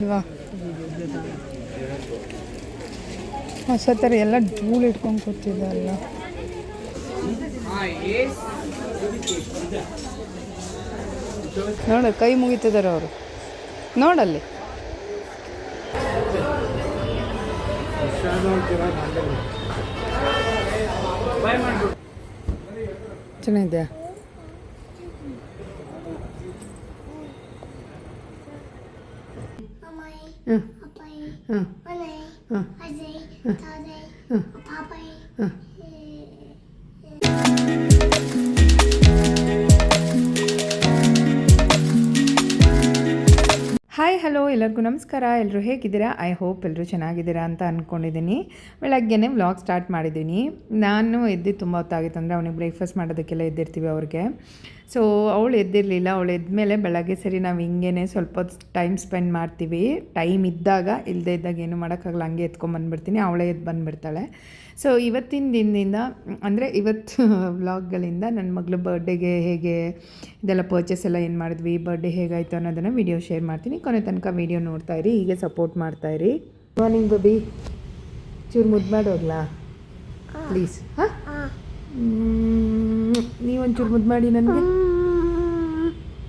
ಅಲ್ವಾ ಹೊಸ ಥರ ಎಲ್ಲ ಧೂಳು ಇಟ್ಕೊಂಡು ಕೂತಿದ್ದಲ್ಲ. ನೋಡ ಕೈ ಮುಗಿತಿದ್ದಾರೆ ಅವರು. ನೋಡಲ್ಲಿ ಚೆನ್ನಾಗಿದೆಯಾ? ಹಾಯ್ ಹಲೋ ಎಲ್ಲರಿಗೂ ನಮಸ್ಕಾರ. ಎಲ್ಲರೂ ಹೇಗಿದ್ದೀರಾ? ಐ ಹೋಪ್ ಎಲ್ಲರೂ ಚೆನ್ನಾಗಿದ್ದೀರಾ ಅಂತ ಅಂದ್ಕೊಂಡಿದ್ದೀನಿ. ಬೆಳಗ್ಗೆನೇ ವ್ಲಾಗ್ ಸ್ಟಾರ್ಟ್ ಮಾಡಿದ್ದೀನಿ. ನಾನು ಎದ್ದಿದ್ದು ತುಂಬ ಹೊತ್ತಾಗಿತ್ತು, ಅಂದರೆ ಅವನಿಗೆ ಬ್ರೇಕ್ಫಾಸ್ಟ್ ಮಾಡೋದಕ್ಕೆಲ್ಲ ಎದ್ದಿರ್ತೀವಿ ಅವ್ರಿಗೆ. ಸೊ ಅವಳು ಎದ್ದಿರಲಿಲ್ಲ. ಅವಳು ಎದ್ಮೇಲೆ ಬೆಳಗ್ಗೆ ಸರಿ ನಾವು ಹಿಂಗೇ ಸ್ವಲ್ಪ ಹೊತ್ತು ಟೈಮ್ ಸ್ಪೆಂಡ್ ಮಾಡ್ತೀವಿ. ಟೈಮ್ ಇದ್ದಾಗ, ಇಲ್ಲದೇ ಇದ್ದಾಗ ಏನು ಮಾಡೋಕ್ಕಾಗಲ್ಲ, ಹಂಗೆ ಎತ್ಕೊಂಡ್ಬಂದ್ಬಿಡ್ತೀನಿ, ಅವಳೇ ಎದ್ದು ಬಂದುಬಿಡ್ತಾಳೆ. ಸೊ ಇವತ್ತಿನ ದಿನದಿಂದ, ಅಂದರೆ ಇವತ್ತು ವ್ಲಾಗ್ಗಳಿಂದ ನನ್ನ ಮಗಳು ಬರ್ಡೇಗೆ ಹೇಗೆ ಇದೆಲ್ಲ ಪರ್ಚೇಸ್ ಎಲ್ಲ ಏನು ಮಾಡಿದ್ವಿ, ಬರ್ಡೇ ಹೇಗಾಯಿತು ಅನ್ನೋದನ್ನು ವಿಡಿಯೋ ಶೇರ್ ಮಾಡ್ತೀನಿ. ಕೊನೆ ತನಕ ವಿಡಿಯೋ ನೋಡ್ತಾಯಿರಿ, ಹೀಗೆ ಸಪೋರ್ಟ್ ಮಾಡ್ತಾಯಿರಿ. ಮಾರ್ನಿಂಗ್ ಬೇಬಿ, ಚೂರು ಮುದ್ದು ಮಾಡಿ ಹೋಗ್ಲಾ ಪ್ಲೀಸ್? ಹಾಂ, ನೀವೊಂಚೂರು ಮುದ್ದು ಮಾಡಿ ನನಗೆ,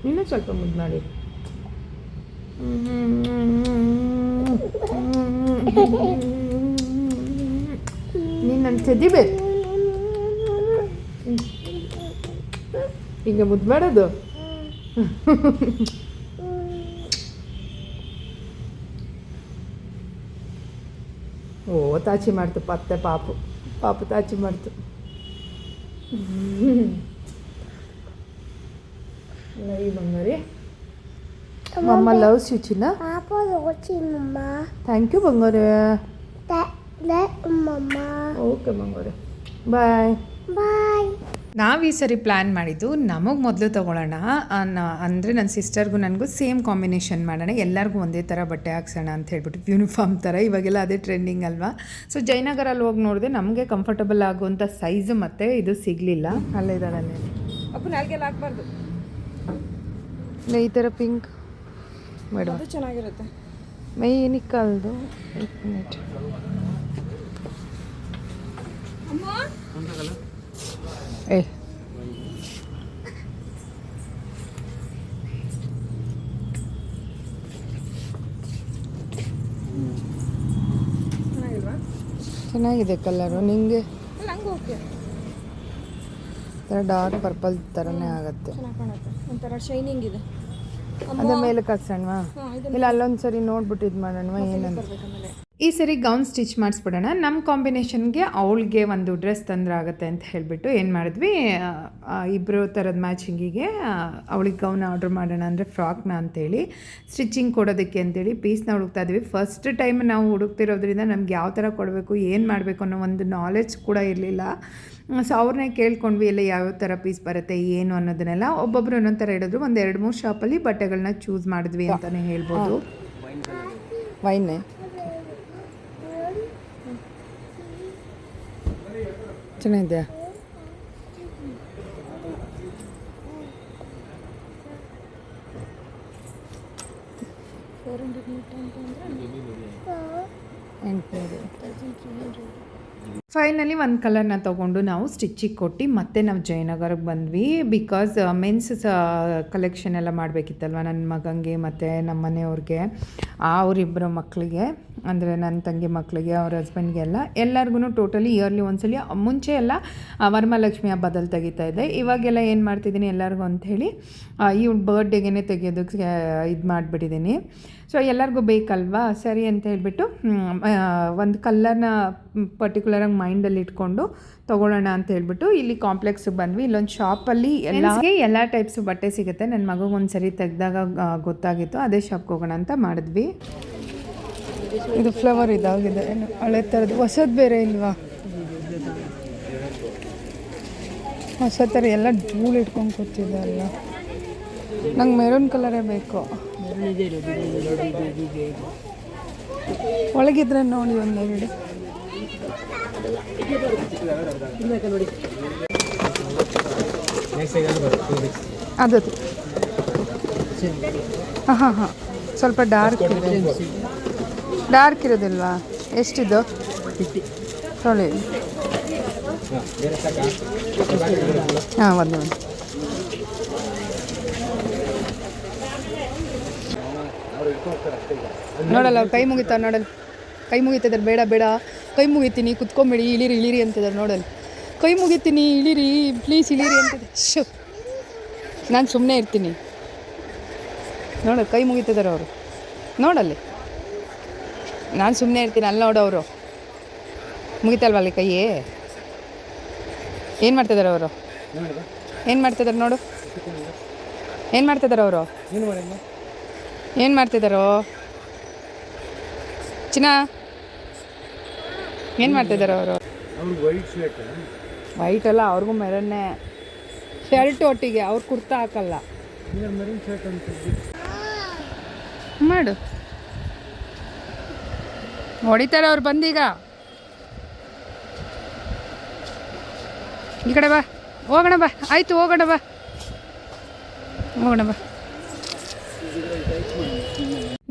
ಇನ್ನೂ ಸ್ವಲ್ಪ ಮುದ್ದು ಮಾಡಿ. ನೀನು ನನ್ನ ಚೆದಿಬೇಕು, ಹಿಂಗೆ ಮುದ್ದು ಮಾಡೋದು. ಓ ತಾಚಿ ಮಾಡ್ತು ಪತ್ತೆ, ಪಾಪು ತಾಚಿ ಮಾಡ್ತು. ಲೈ ಬಂಗಾರಿ, ಮಮ್ಮ ಲವ್ಸ್ ಯು ಚಿನ್ನ. ಥ್ಯಾಂಕ್ ಯು ಬಂಗಾರೆ. ಓಕೆ ಬಂಗಾರೆ, ಬಾಯ್ ಬಾಯ್. ನಾವು ಈ ಸರಿ ಪ್ಲ್ಯಾನ್ ಮಾಡಿದ್ದು ನಮಗೆ ಮೊದಲು ತೊಗೊಳ್ಳೋಣ, ಅಂದರೆ ನನ್ನ ಸಿಸ್ಟರ್ಗೂ ನನಗೂ ಸೇಮ್ ಕಾಂಬಿನೇಷನ್ ಮಾಡೋಣ, ಎಲ್ಲರಿಗೂ ಒಂದೇ ಥರ ಬಟ್ಟೆ ಹಾಕ್ಸೋಣ ಅಂತ ಹೇಳ್ಬಿಟ್ಟು, ಯೂನಿಫಾರ್ಮ್ ಥರ. ಇವಾಗೆಲ್ಲ ಅದೇ ಟ್ರೆಂಡಿಂಗ್ ಅಲ್ವಾ. ಸೊ ಜಯನಗರಲ್ಲಿ ಹೋಗಿ ನೋಡಿದೆ, ನಮಗೆ ಕಂಫರ್ಟಬಲ್ ಆಗುವಂಥ ಸೈಜು ಮತ್ತು ಇದು ಸಿಗಲಿಲ್ಲ. ಅಲ್ಲೇ ಇದ್ದಾಳೆ ಅಪ್ಪು, ನಾಲ್ಗೆಲ್ಲ ಹಾಕ್ಬಾರ್ದು. ಈ ಥರ ಪಿಂಕ್ ಮೇಡಮ್, ಅದು ಚೆನ್ನಾಗಿರುತ್ತೆ. ಮೈ ಏನಕ್ಕೆ ಕಲ್ದು ಏ ಚೆನ್ನಾಗಿದೆ ಕಲರು. ನಿಂಗೆ ಡಾರ್ಕ್ ಪರ್ಪಲ್ ಥರನೇ ಆಗುತ್ತೆ, ಒಂಥರ ಶೈನಿಂಗ್ ಇದೆ. ಅದ್ರ ಮೇಲೆ ಕಟ್ಸೋಣವಾ? ಇಲ್ಲ ಅಲ್ಲೊಂದು ಸರಿ ನೋಡ್ಬಿಟ್ಟು ಇದು ಮಾಡೋಣವಾ ಏನಂತ. ಈ ಸರಿ ಗೌನ್ ಸ್ಟಿಚ್ ಮಾಡಿಸ್ಬಿಡೋಣ. ನಮ್ಮ ಕಾಂಬಿನೇಷನ್ಗೆ ಅವಳಿಗೆ ಒಂದು ಡ್ರೆಸ್ ತಂದ್ರೆ ಆಗುತ್ತೆ ಅಂತ ಹೇಳಿಬಿಟ್ಟು ಏನು ಮಾಡಿದ್ವಿ, ಇಬ್ಬರು ಥರದ ಮ್ಯಾಚಿಂಗಿಗೆ ಅವಳಿಗೆ ಗೌನ್ ಆರ್ಡ್ರ್ ಮಾಡೋಣ, ಅಂದರೆ ಫ್ರಾಕ್ನ ಅಂತೇಳಿ ಸ್ಟಿಚಿಂಗ್ ಕೊಡೋದಕ್ಕೆ ಅಂತೇಳಿ ಪೀಸ್ನ ಹುಡುಕ್ತಾ ಇದ್ವಿ. ಫಸ್ಟ್ ಟೈಮ್ ನಾವು ಹುಡುಕ್ತಿರೋದ್ರಿಂದ ನಮ್ಗೆ ಯಾವ ಥರ ಕೊಡಬೇಕು, ಏನು ಮಾಡಬೇಕು ಅನ್ನೋ ಒಂದು ನಾಲೆಡ್ಜ್ ಕೂಡ ಇರಲಿಲ್ಲ. ಸೊ ಅವ್ರನ್ನೇ ಕೇಳ್ಕೊಂಡ್ವಿ, ಎಲ್ಲ ಯಾವ್ಯಾವ ಥರ ಪೀಸ್ ಬರುತ್ತೆ ಏನು ಅನ್ನೋದನ್ನೆಲ್ಲ. ಒಬ್ಬೊಬ್ರು ಒಂದೊಂದು ಥರ ಹೇಳಿದ್ರು. ಒಂದು 2-3 ಶಾಪಲ್ಲಿ ಬಟ್ಟೆಗಳನ್ನ ಚೂಸ್ ಮಾಡಿದ್ವಿ ಅಂತಲೇ ಹೇಳ್ಬೋದು. ವೈನೇ ಚೆನ್ನಾಗಿದೆಯಾ? ಫೈನಲಿ ಒಂದು ಕಲರ್ನ ತೊಗೊಂಡು ನಾವು ಸ್ಟಿಚಿಗೆ ಕೊಟ್ಟು ಮತ್ತೆ ನಾವು ಜಯನಗರಕ್ಕೆ ಬಂದ್ವಿ. ಬಿಕಾಸ್ ಮೆನ್ಸ್ ಕಲೆಕ್ಷನ್ ಎಲ್ಲ ಮಾಡಬೇಕಿತ್ತಲ್ವ ನನ್ನ ಮಗನಿಗೆ ಮತ್ತು ನಮ್ಮ ಮನೆಯವ್ರಿಗೆ, ಅವರಿಬ್ಬರು ಮಕ್ಕಳಿಗೆ, ಅಂದರೆ ನನ್ನ ತಂಗಿ ಮಕ್ಕಳಿಗೆ, ಅವ್ರ ಹಸ್ಬೆಂಡ್ಗೆಲ್ಲ, ಎಲ್ಲರಿಗೂ ಟೋಟಲಿ ಇಯರ್ಲಿ ಒಂದ್ಸಲಿ. ಮುಂಚೆ ಎಲ್ಲ ವರಮಹಾಲಕ್ಷ್ಮಿ ಹಬ್ಬದಲ್ಲಿ ತೆಗಿತಾ ಇದ್ದೆ, ಇವಾಗೆಲ್ಲ ಏನು ಮಾಡ್ತಿದ್ದೀನಿ ಎಲ್ಲರಿಗೂ ಅಂಥೇಳಿ ಇವ್ಳ ಬರ್ಡೇಗೆ ತೆಗಿಯೋದಕ್ಕೆ ಇದು ಮಾಡಿಬಿಟ್ಟಿದ್ದೀನಿ. ಸೊ ಎಲ್ಲರಿಗೂ ಬೇಕಲ್ವಾ, ಸರಿ ಅಂತ ಹೇಳಿಬಿಟ್ಟು ಒಂದು ಕಲರ್ನ ಪರ್ಟಿಕ್ಯುಲರಾಗಿ ಮೈಂಡಲ್ಲಿ ಇಟ್ಕೊಂಡು ತೊಗೊಳ್ಳೋಣ ಅಂತ ಹೇಳ್ಬಿಟ್ಟು ಇಲ್ಲಿ ಕಾಂಪ್ಲೆಕ್ಸಿಗೆ ಬಂದ್ವಿ. ಇಲ್ಲೊಂದು ಶಾಪಲ್ಲಿ ಎಲ್ಲ ಟೈಪ್ಸು ಬಟ್ಟೆ ಸಿಗುತ್ತೆ. ನನ್ನ ಮಗುಗೆ ಒಂದು ಸರಿ ತೆಗೆದಾಗ ಗೊತ್ತಾಗಿತ್ತು, ಅದೇ ಶಾಪ್ಗೆ ಹೋಗೋಣ ಅಂತ ಮಾಡಿದ್ವಿ. ಇದು ಫ್ಲವರ್ ಇದಾಗಿದೆ, ಹಳೆ ಥರದ್ದು. ಹೊಸದು ಬೇರೆ ಇಲ್ವಾ? ಹೊಸ ಥರ ಎಲ್ಲ ಧೂಳು ಇಟ್ಕೊಂಡು ಕೂತಿದ್ದಲ್ಲ. ನಂಗೆ ಮೆರೂನ್ ಕಲರೇ ಬೇಕು. ಒಳಗಿದ್ರೆ ನೋಡಿ ಒಂದೆರಡು. ಅದದು ಹಾಂ ಸ್ವಲ್ಪ ಡಾರ್ಕ್ ಇದೆ. ಡಾರ್ಕ್ ಇರೋದಿಲ್ವಾ? ಎಷ್ಟಿದು? ತೊಳಿ. ಹಾಂ, ಒಂದು ನೋಡಲ್ಲ, ಅವ್ರು ಕೈ ಮುಗಿತಾರ ನೋಡಲ್ಲ, ಕೈ ಮುಗಿತಿದ್ದಾರೆ. ಬೇಡ ಬೇಡ, ಕೈ ಮುಗಿತೀನಿ, ಕುತ್ಕೊಂಬೇಡಿ, ಇಳಿರಿ ಇಳಿರಿ ಅಂತಿದ್ದಾರೆ ನೋಡಲ್ಲ. ಕೈ ಮುಗಿತೀನಿ, ಇಳಿರಿ ಪ್ಲೀಸ್, ಇಳಿರಿ ಅಂತಿದೆ. ಶು, ನಾನು ಸುಮ್ಮನೆ ಇರ್ತೀನಿ ನೋಡು, ಕೈ ಮುಗಿತಿದ್ದಾರೆ ಅವರು ನೋಡಲ್ಲಿ. ನಾನು ಸುಮ್ಮನೆ ಇರ್ತೀನಿ, ಅಲ್ಲಿ ನೋಡೋರು ಮುಗಿತಲ್ವಲ್ಲಿ ಕೈ. ಏನು ಮಾಡ್ತಿದ್ದಾರೆ ಅವರು? ಏನು ಮಾಡ್ತಿದ್ದಾರೆ ನೋಡು, ಏನು ಮಾಡ್ತಿದ್ದಾರೆ ಅವರು? ಏನು ಮಾಡ್ತಿದ್ದಾರೋ ಚಿನ್ನ? ಏನು ಮಾಡ್ತಿದ್ದಾರೆ ಅವರು? ವೈಟ್ ಅಲ್ಲ, ಅವ್ರಿಗೂ ಮೆರನ್ನೇ ಶರ್ಟ್ ಒಟ್ಟಿಗೆ. ಅವ್ರು ಕುರ್ತಾ ಹಾಕಲ್ಲ. ಮಾಡು, ಹೊಡಿತಾರೆ ಅವ್ರು ಬಂದೀಗ. ಈ ಕಡೆ ಬಾ, ಹೋಗೋಣ ಬಾ. ಆಯಿತು, ಹೋಗೋಣ ಬಾ, ಹೋಗೋಣ ಬಾ.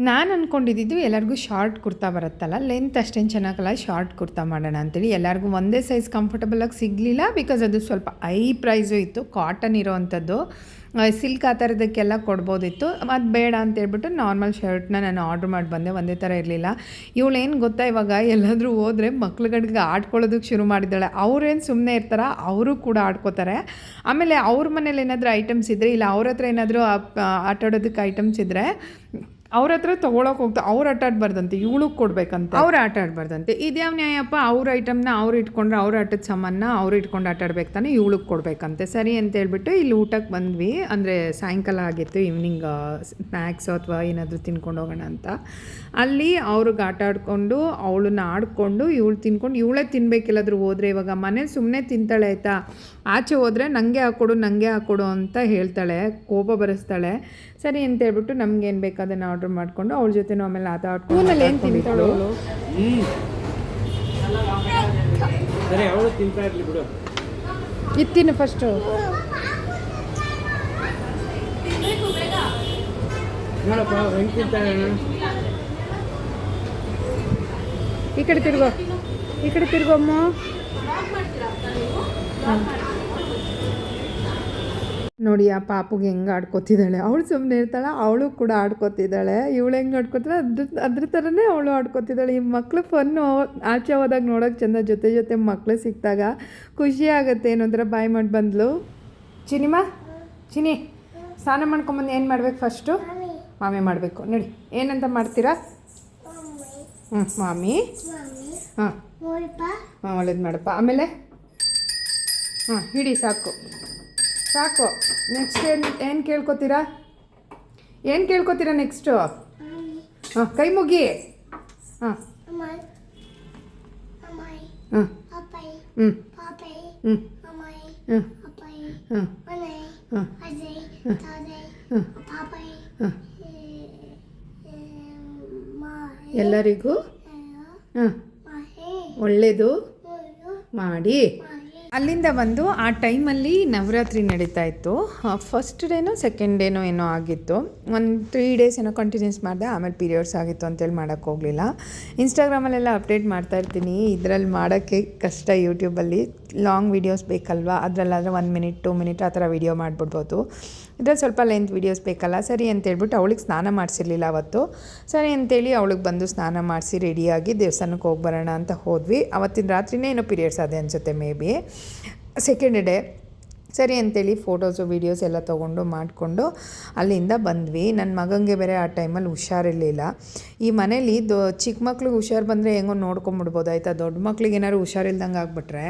ನಾನು ಅಂದ್ಕೊಂಡಿದ್ದು ಎಲ್ಲರಿಗೂ ಶಾರ್ಟ್ ಕುರ್ತಾ ಬರುತ್ತಲ್ಲ, ಲೆಂತ್ ಅಷ್ಟೇನು ಚೆನ್ನಾಗಲ್ಲ, ಶಾರ್ಟ್ ಕುರ್ತಾ ಮಾಡೋಣ ಅಂತೇಳಿ. ಎಲ್ಲರಿಗೂ ಒಂದೇ ಸೈಜ್ ಕಂಫರ್ಟಬಲಾಗಿ ಸಿಗಲಿಲ್ಲ, ಬಿಕಾಸ್ ಅದು ಸ್ವಲ್ಪ ಹೈ ಪ್ರೈಸು ಇತ್ತು. ಕಾಟನ್ ಇರೋವಂಥದ್ದು, ಸಿಲ್ಕ್ ಆ ಥರದಕ್ಕೆಲ್ಲ ಕೊಡ್ಬೋದಿತ್ತು. ಅದು ಬೇಡ ಅಂತೇಳ್ಬಿಟ್ಟು ನಾರ್ಮಲ್ ಶರ್ಟ್ನ ನಾನು ಆರ್ಡ್ರ್ ಮಾಡಿ ಬಂದೆ. ಒಂದೇ ಥರ ಇರಲಿಲ್ಲ. ಇವಳೇನು ಗೊತ್ತಾ, ಇವಾಗ ಎಲ್ಲಾದರೂ ಹೋದರೆ ಮಕ್ಳುಗಳಿಗೆ ಆಡ್ಕೊಳ್ಳೋದಕ್ಕೆ ಶುರು ಮಾಡಿದ್ದಾಳೆ. ಅವ್ರೇನು ಸುಮ್ಮನೆ ಇರ್ತಾರ, ಅವರು ಕೂಡ ಆಡ್ಕೋತಾರೆ. ಆಮೇಲೆ ಅವ್ರ ಮನೇಲಿ ಏನಾದರೂ ಐಟಮ್ಸ್ ಇದ್ದರೆ, ಇಲ್ಲ ಅವ್ರ ಹತ್ರ ಏನಾದರೂ ಆಟಾಡೋದಕ್ಕೆ ಐಟಮ್ಸ್ ಇದ್ದರೆ ಅವ್ರ ಹತ್ರ ತೊಗೊಳಕ್ಕೆ ಹೋಗ್ತಾ ಅವ್ರು ಆಟ ಆಡಬಾರ್ದಂತೆ, ಇವಳಿಗೆ ಕೊಡಬೇಕಂತ. ಅವ್ರು ಆಟ ಆಡಬಾರ್ದಂತೆ. ಇದ್ಯಾವ ನ್ಯಾಯಪ್ಪ? ಅವ್ರ ಐಟಮ್ನ ಅವ್ರು ಇಟ್ಕೊಂಡ್ರೆ, ಅವ್ರ ಆಟದ ಸಾಮಾನ ಅವ್ರು ಇಟ್ಕೊಂಡು ಆಟ ಆಡ್ಬೇಕು ತಾನೆ, ಇವಳಿಗೆ ಕೊಡಬೇಕಂತೆ. ಸರಿ ಅಂತೇಳ್ಬಿಟ್ಟು ಇಲ್ಲಿ ಊಟಕ್ಕೆ ಬಂದ್ವಿ. ಅಂದರೆ ಸಾಯಂಕಾಲ ಆಗಿತ್ತು, ಈವ್ನಿಂಗ್ ಸ್ನ್ಯಾಕ್ಸು ಅಥವಾ ಏನಾದರೂ ತಿನ್ಕೊಂಡು ಹೋಗೋಣ ಅಂತ. ಅಲ್ಲಿ ಅವ್ರಿಗೆ ಆಟ ಆಡಿಕೊಂಡು, ಅವಳನ್ನ ಆಡಿಕೊಂಡು, ಇವಳು ತಿನ್ಕೊಂಡು, ಇವಳೇ ತಿನ್ಬೇಕಿಲ್ಲಾದರೂ ಹೋದರೆ. ಇವಾಗ ಮನೇಲಿ ಸುಮ್ಮನೆ ತಿಂತಾಳೆ ಆಯಿತಾ, ಆಚೆ ಹೋದರೆ ನನಗೆ ಹಾಕ್ಕೊಡು ಅಂತ ಹೇಳ್ತಾಳೆ, ಕೋಪ ಬರೆಸ್ತಾಳೆ. ಸರಿ ಅಂತೇಳ್ಬಿಟ್ಟು ನಮ್ಗೇನು ಬೇಕು ಅದನ್ನು ಆರ್ಡ್ರ್ ಮಾಡಿಕೊಂಡು ಅವಳ ಜೊತೆ ಆಮೇಲೆ ಆಟ ಆಡ್ಕೊಂಡು ಏನು ತಿಂತಾಳು ಅವಳು. ಇತ್ತಿನ ಫಸ್ಟು ಈ ಕಡೆ ತಿರ್ಗೋ ಅಮ್ಮ. ನೋಡಿ ಆ ಪಾಪುಗೆ ಹೆಂಗೆ ಆಡ್ಕೊತಿದ್ದಾಳೆ. ಅವಳು ಸುಮ್ಮನೆ ಇರ್ತಾಳೆ, ಅವಳು ಕೂಡ ಆಡ್ಕೊತಿದ್ದಾಳೆ. ಇವಳು ಹೆಂಗೆ ಆಡ್ಕೊತಾಳೆ ಅದ್ರ ಥರನೇ ಅವಳು ಆಡ್ಕೊತಿದ್ದಾಳೆ. ಈ ಮಕ್ಕಳು ಫನ್ನು ಆಚೆ ಹೋದಾಗ ನೋಡೋಕೆ ಚೆಂದ, ಜೊತೆ ಮಕ್ಕಳು ಸಿಕ್ಕಿದಾಗ ಖುಷಿ ಆಗುತ್ತೆ. ಏನೊಂಥರ ಬಾಯಿ ಮಾಡಿ ಬಂದ್ಲು. ಚಿನಿ ಸ್ನಾನ ಮಾಡ್ಕೊಂಬಂದು ಏನು ಮಾಡ್ಬೇಕು ಫಸ್ಟು? ಮಾಮಿ ಮಾಡಬೇಕು. ನೋಡಿ ಏನಂತ ಮಾಡ್ತೀರಾ? ಮಾಮಿ. ಹಾಂ ಒಳ್ಳೇದು ಮಾಡಪ್ಪ. ಆಮೇಲೆ ಹಿಡಿ, ಸಾಕು. ನೆಕ್ಸ್ಟ್ ಏನು ಕೇಳ್ಕೊತೀರಾ ನೆಕ್ಸ್ಟು? ಕೈ ಮುಗಿ. ಹಾಂ ಎಲ್ಲರಿಗೂ ಒಳ್ಳೆಯದು ಮಾಡಿ. ಅಲ್ಲಿಂದ ಬಂದು ಆ ಟೈಮಲ್ಲಿ ನವರಾತ್ರಿ ನಡೀತಾ ಇತ್ತು. ಫಸ್ಟ್ ಡೇನೋ ಸೆಕೆಂಡ್ ಡೇನೋ ಏನೋ ಆಗಿತ್ತು. ಒಂದು 3 ಡೇಸ್ ಏನೋ ಕಂಟಿನ್ಯೂಸ್ ಮಾಡಿದೆ. ಆಮೇಲೆ ಪೀರಿಯಡ್ಸ್ ಆಗಿತ್ತು ಅಂತೇಳಿ ಮಾಡೋಕ್ಕೆ ಹೋಗಲಿಲ್ಲ. ಇನ್ಸ್ಟಾಗ್ರಾಮಲ್ಲೆಲ್ಲ ಅಪ್ಡೇಟ್ ಮಾಡ್ತಾಯಿರ್ತೀನಿ. ಇದರಲ್ಲಿ ಮಾಡೋಕ್ಕೆ ಕಷ್ಟ. ಯೂಟ್ಯೂಬಲ್ಲಿ ಲಾಂಗ್ ವೀಡಿಯೋಸ್ ಬೇಕಲ್ವಾ, ಅದರಲ್ಲಾದರೆ 1 ಮಿನಿಟ್ 2 ಮಿನಿಟ್ ಆ ಥರ ವೀಡಿಯೋ ಮಾಡಿಬಿಡ್ಬೋದು. ಇದ್ರಲ್ಲಿ ಸ್ವಲ್ಪ ಲೆಂತ್ ವೀಡಿಯೋಸ್ ಬೇಕಲ್ಲ. ಸರಿ ಅಂತೇಳ್ಬಿಟ್ಟು ಅವಳಿಗೆ ಸ್ನಾನ ಮಾಡಿಸಿರ್ಲಿಲ್ಲ ಅವತ್ತು. ಸರಿ ಅಂತೇಳಿ ಅವಳಿಗೆ ಬಂದು ಸ್ನಾನ ಮಾಡಿಸಿ ರೆಡಿಯಾಗಿ ದೇವಸ್ಥಾನಕ್ಕೆ ಹೋಗಿ ಬರೋಣ ಅಂತ ಹೋದ್ವಿ. ಅವತ್ತಿನ ರಾತ್ರಿನೇ ಏನೋ ಪೀರಿಯಡ್ಸ್ ಅದೇ ಅನಿಸುತ್ತೆ, ಮೇ ಬಿ ಸೆಕೆಂಡ್ ಡೇ. ಸರಿ ಅಂತೇಳಿ ಫೋಟೋಸು ವೀಡಿಯೋಸ್ ಎಲ್ಲ ತೊಗೊಂಡು ಮಾಡಿಕೊಂಡು ಅಲ್ಲಿಂದ ಬಂದ್ವಿ. ನನ್ನ ಮಗನಿಗೆ ಬೇರೆ ಆ ಟೈಮಲ್ಲಿ ಹುಷಾರಿರಲಿಲ್ಲ. ಈ ಮನೇಲಿ ಚಿಕ್ಕ ಮಕ್ಳಿಗೆ ಹುಷಾರು ಬಂದರೆ ಹೆಂಗೋ ನೋಡ್ಕೊಂಬಿಡ್ಬೋದು ಆಯಿತಾ. ದೊಡ್ಡ ಮಕ್ಳಿಗೆ ಏನಾದ್ರು ಹುಷಾರಿಲ್ದಂಗೆ ಆಗಿಬಿಟ್ರೆ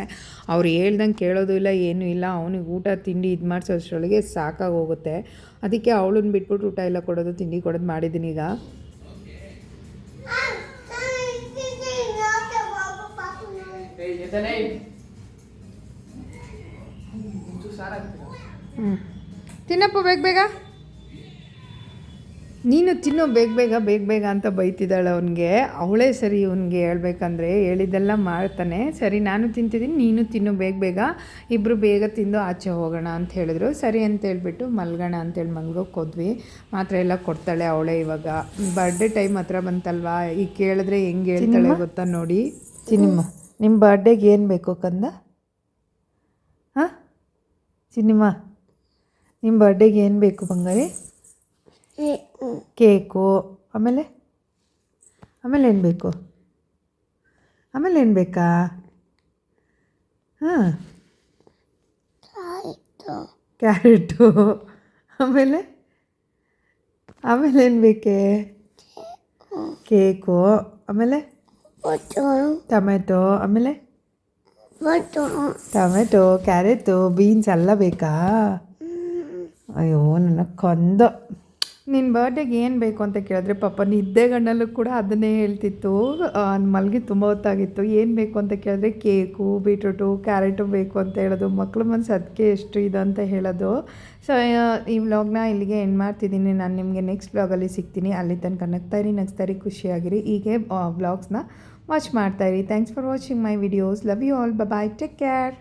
ಅವ್ರು ಹೇಳ್ದಂಗೆ ಕೇಳೋದು ಇಲ್ಲ, ಏನೂ ಇಲ್ಲ. ಅವನಿಗೆ ಊಟ ತಿಂಡಿ ಇದು ಮಾಡಿಸೋಷ್ಟರೊಳಗೆ ಸಾಕಾಗಿ ಹೋಗುತ್ತೆ. ಅದಕ್ಕೆ ಅವಳನ್ನ ಬಿಟ್ಬಿಟ್ಟು ಊಟ ಎಲ್ಲ ಕೊಡೋದು, ತಿಂಡಿ ಕೊಡೋದು ಮಾಡಿದ್ದೀನಿ ಈಗ. ತಿನ್ನಪ್ಪ ಬೇಗ. ನೀನು ತಿನ್ನು ಬೇಗ ಬೇಗ ಅಂತ ಬೈತಿದ್ದಾಳೆ ಅವನಿಗೆ. ಅವಳೇ ಸರಿ ಇವನಿಗೆ ಹೇಳ್ಬೇಕಂದ್ರೆ ಹೇಳಿದ್ದೆಲ್ಲ ಮಾಡ್ತಾನೆ. ಸರಿ ನಾನು ತಿಂತಿದ್ದೀನಿ, ನೀನು ತಿನ್ನು ಬೇಗ ಇಬ್ಬರು ಬೇಗ ತಿಂದು ಆಚೆ ಹೋಗೋಣ ಅಂತ ಹೇಳಿದ್ರು. ಸರಿ ಅಂತ ಹೇಳ್ಬಿಟ್ಟು ಮಲ್ಗೋಣ ಅಂತೇಳಿ ಮಲ್ಗೋಕೆ ಹೋದ್ವಿ. ಮಾತ್ರ ಎಲ್ಲ ಕೊಡ್ತಾಳೆ ಅವಳೇ. ಇವಾಗ ಬರ್ಡೇ ಟೈಮ್ ಹತ್ರ ಬಂತಲ್ವಾ, ಈಗ ಕೇಳಿದ್ರೆ ಹೆಂಗೆ ಹೇಳ್ತಾಳೆ ಗೊತ್ತಾ ನೋಡಿ. ಚಿನಿಮ್ಮ, ನಿಮ್ಮ ಬರ್ಡೇಗೆ ಏನು ಬೇಕು ಕಂದ? ಹಾಂ ಚಿನಿಮ್ಮ, ನಿಮ್ಮ ಬರ್ಡೇಗೆ ಏನು ಬೇಕು ಬಂಗಾರಿ? ಕೇಕು. ಆಮೇಲೆ ಏನು ಬೇಕು? ಆಮೇಲೆ ಏನು ಬೇಕಾ? ಹಾಂ ಕ್ಯಾರೆಟು. ಆಮೇಲೆ ಏನು ಬೇಕೆ? ಕೇಕು. ಆಮೇಲೆ ಟೊಮೆಟೊ. ಆಮೇಲೆ ಟೊಮೆಟೊ, ಕ್ಯಾರೆಟು, ಬೀನ್ಸ್ ಎಲ್ಲ ಬೇಕಾ? ಅಯ್ಯೋ ನನ್ನ ಕಂದ. ನಿನ್ನ ಬರ್ಡೇಗೆ ಏನು ಬೇಕು ಅಂತ ಕೇಳಿದ್ರೆ ಪಾಪ ನಿದ್ದೆ ಗಣ್ಣಲ್ಲೂ ಕೂಡ ಅದನ್ನೇ ಹೇಳ್ತಿತ್ತು. ಮಲ್ಗಿ ತುಂಬ ಹೊತ್ತಾಗಿತ್ತು. ಏನು ಬೇಕು ಅಂತ ಕೇಳಿದ್ರೆ ಕೇಕು, ಬೀಟ್ರೂಟು, ಕ್ಯಾರೆಟು ಬೇಕು ಅಂತ ಹೇಳೋದು. ಮಕ್ಳ ಮನಸ್ಸು ಅದಕ್ಕೆ ಎಷ್ಟು ಇದು ಅಂತ ಹೇಳೋದು. ಸೊ ಈ ವ್ಲಾಗ್ನ ಇಲ್ಲಿಗೆ ಎಂಡ್ ಮಾಡ್ತಿದ್ದೀನಿ. ನಾನು ನಿಮಗೆ ನೆಕ್ಸ್ಟ್ ವ್ಲಾಗಲ್ಲಿ ಸಿಗ್ತೀನಿ. ಅಲ್ಲಿ ತನಕ ನಗ್ತಾಯಿರಿ, ಖುಷಿಯಾಗಿರಿ. ಹೀಗೆ ವ್ಲಾಗ್ಸ್ನ ವಾಚ್ ಮಾಡ್ತಾಯಿರಿ. Thanks for watching my videos. Love you all. Bye, take care.